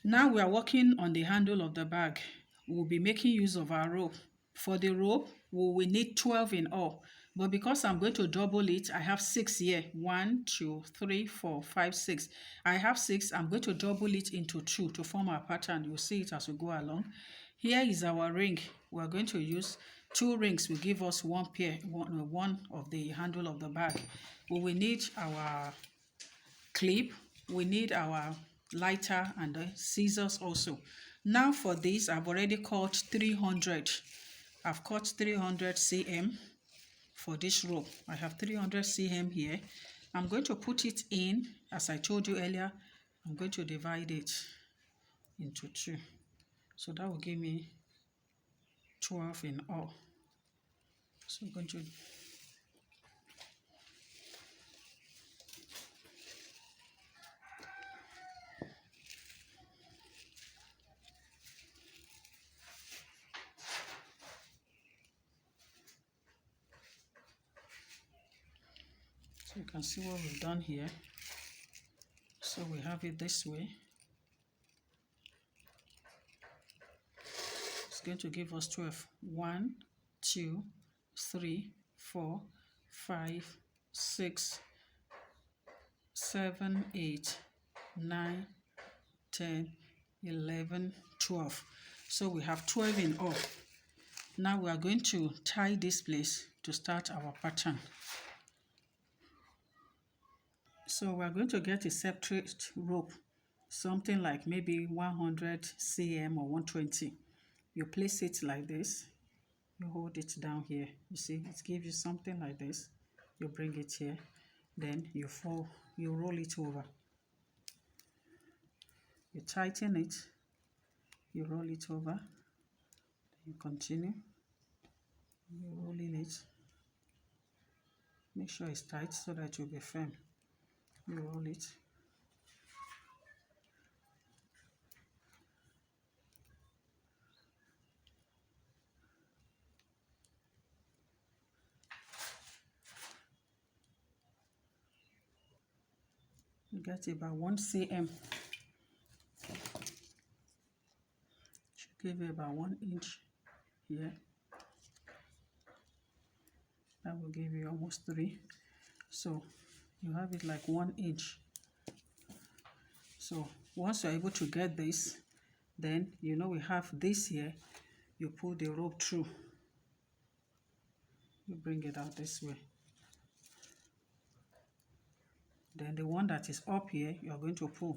Now we are working on the handle of the bag. We'll be making use of our rope. For the rope, we will need 12 in all. But because I'm going to double it, I have 6 here. 1, 2, 3, 4, 5, 6. I have 6. I'm going to double it into 2 to form our pattern. You'll see it as we go along. Here is our ring. We're going to use 2 rings. Will give us one pair, one of the handle of the bag. We will need our clip. We need our lighter and the scissors also. Now for this, I've already cut 300. I've cut 300 cm for this rope. I have 300 cm here. I'm going to put it in, as I told you earlier, I'm going to divide it into 2. So that will give me 12 in all. So I'm going to so you can see what we've done here. So we have it this way. It's going to give us 12. 1, 2, 3, 4, 5, 6, 7, 8, 9, 10, 11, 12. So we have 12 in all. Now we are going to tie this place to start our pattern. So we are going to get a separate rope, something like maybe 100 cm or 120. You place it like this. You hold it down here. You see, it gives you something like this. You bring it here. Then you roll it over. You tighten it. You roll it over. You continue. You're rolling it. Make sure it's tight so that it will be firm. You roll it. You get about 1 cm. Should give it about 1 inch here. That will give you almost 3. So you have it like 1 inch. So once you're able to get this, then you know we have this here. You pull the rope through. You bring it out this way. Then the one that is up here, you are going to pull.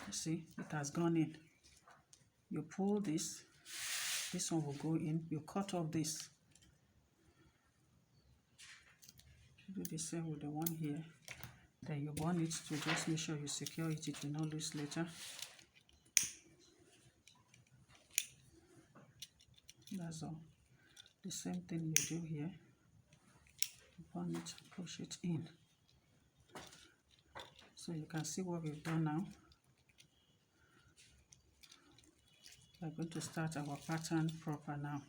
You see, it has gone in. You pull this. This one will go in. You cut off this. Do the same with the one here. Then you burn it to just make sure you secure it. It will not lose later. That's all. The same thing you do here. You burn it, push it in. So you can see what we've done now. We're going to start our pattern proper now.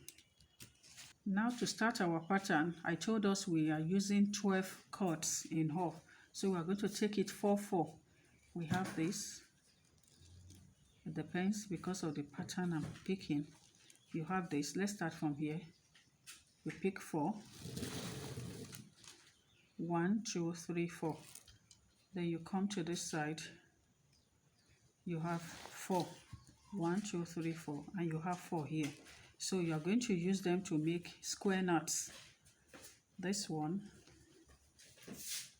Now to start our pattern, I told us we are using 12 cords in all. So we are going to take it 4-4. We have this. It depends because of the pattern I'm picking. You have this. Let's start from here. You pick 4. 1, 2, 3, 4. Then you come to this side. You have 4. 1, 2, 3, 4. And you have 4 here. So you are going to use them to make square knots. This one fits.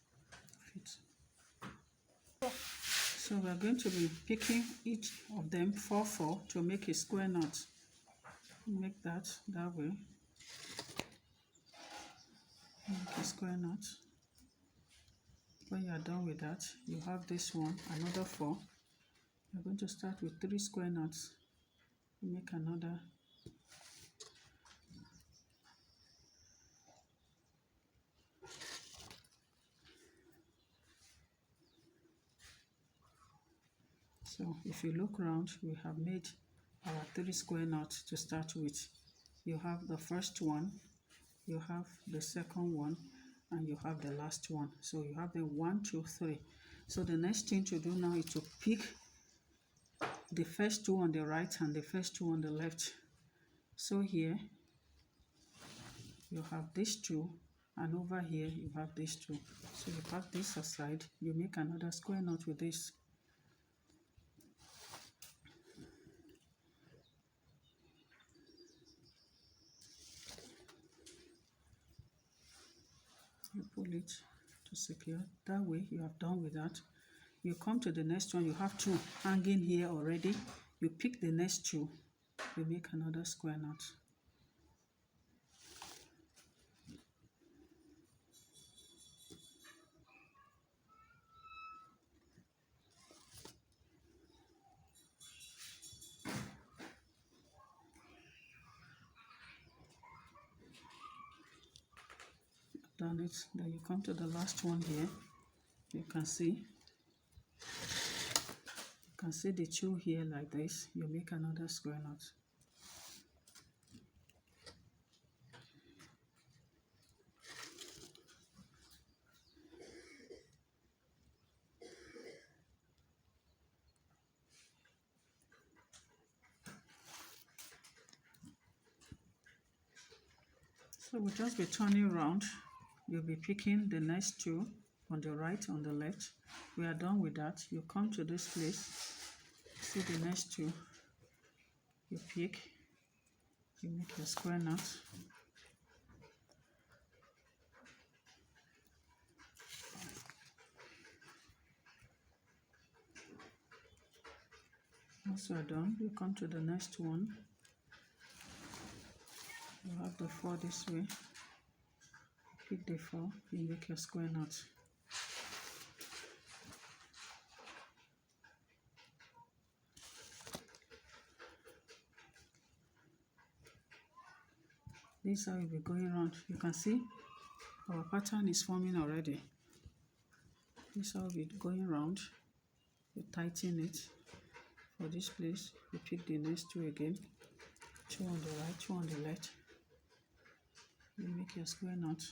So we are going to be picking each of them 4-4 to make a square knot. Make that way. Make a square knot. When you are done with that, you have this one, another 4. You're going to start with 3 square knots. Make another. So if you look around, we have made our 3 square knots to start with. You have the first one, you have the second one, and you have the last one. So you have the 1, 2, 3. So the next thing to do now is to pick the first two on the right and the first two on the left. So here you have these two, and over here you have these two. So you pack this aside, you make another square knot with this. You pull it to secure. That way you have done with that. You come to the next one, you have two hanging here already. You pick the next two, you make another square knot. Done it. Then you come to the last one here. You can see the two here like this. You make another square knot. So we'll just be turning around. You'll be picking the next two on the right, on the left. We are done with that. You come to this place, see the next two. You pick, you make your square knot. Once you are done, you come to the next one. You have the 4 this way. Pick the 4, you make your square knot. This is how we'll be going around. You can see our pattern is forming already. This is how we'll be going around. You tighten it. For this place, you pick the next two again. 2 on the right, 2 on the left. You make your square knot.